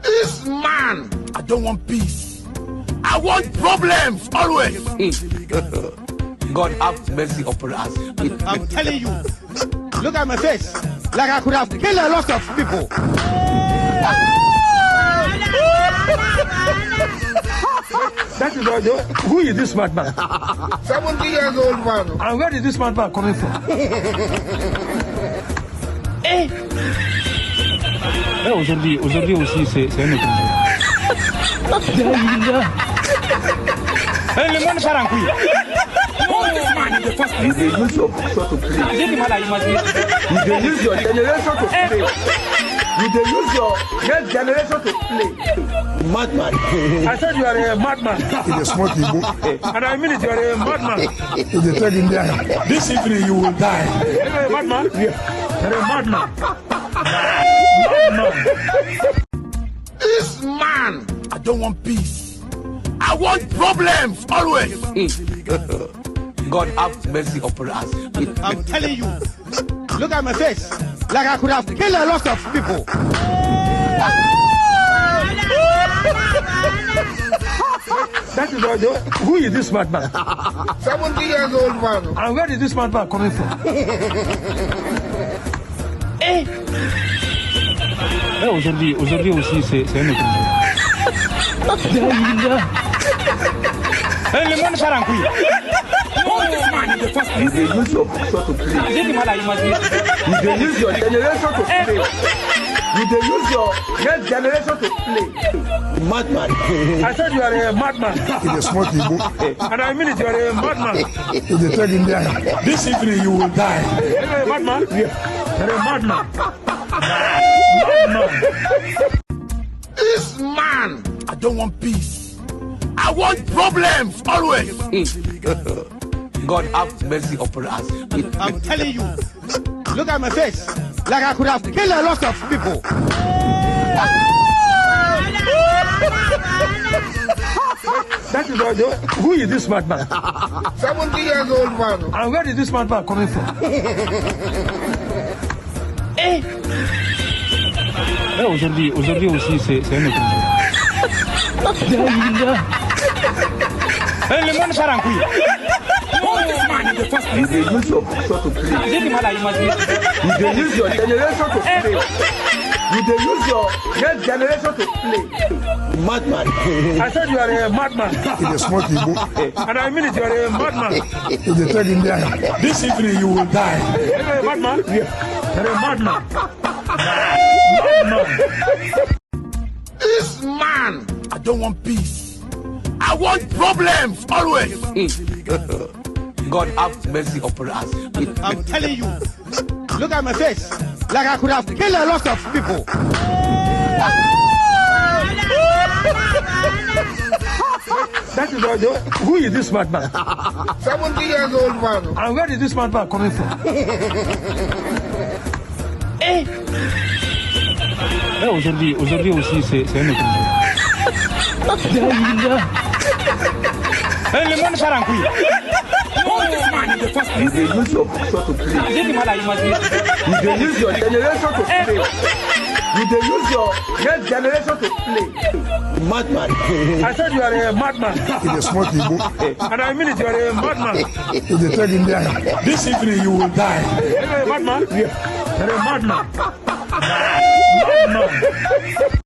This man, I don't want peace. I want problems always. God have mercy upon us. I'm telling you, look at my face. Like I could have killed a lot of people. That is all. Who is this madman? 70 years old man. And where is this madman coming from? Aujourd'hui aussi, c'est un autre jour. Le monde part en couille. You dey use your picture to play. You dey use your generation to play. You dey use your next generation to play. Madman. I said you are a madman. In the small people. And I mean it, you are a madman. In the third India. This evening you will die. You are a madman? Yeah. You are a madman. This man, I don't want peace. I want problems always. God have mercy upon us. I'm telling you, look at my face. Like I could have killed a lot of people. That is all. Who is this madman? 70 years old man. And where is this madman coming from? Aujourd'hui aussi, c'est un autre jour. Le monde part en couille. You dey use your picture to play. You dey use your generation to play. You dey use your next generation to play. Madman. I said you are a madman. In the small people. And I mean it, you are a madman. In the third India. This evening you will die. You are a madman? Yeah. You are a madman. This man, I don't want peace. I want problems always. God have mercy upon us. I'm telling you, look at my face. Like I could have killed a lot of people. That is all. Who is this madman? 70 years old man. And where is this madman coming from? Aujourd'hui aussi, c'est un autre jour. Le monde part en couille. You dey use your picture to play. You dey use your generation to play. You dey use your next generation to play. Madman. I said you are a madman. In the small people. And I mean it, you are a madman. In the third India. This evening you will die. You are a madman? Yeah. You are a madman. This man, I don't want peace. I want problems always. God have mercy upon us. I'm telling you, look at my face. Like I could have killed a lot of people. That is all. Who is this madman? 70 years old man. And where is this madman coming from? Aujourd'hui aussi, c'est un autre jour. Le monde part en couille. You dey use your picture to play. You dey use your generation to play. You dey use your next generation to play. Madman. I said you are a madman. In the small people. And I mean it, you are a madman. In the third India. This evening you will die. You are a madman? Yeah. You are a madman.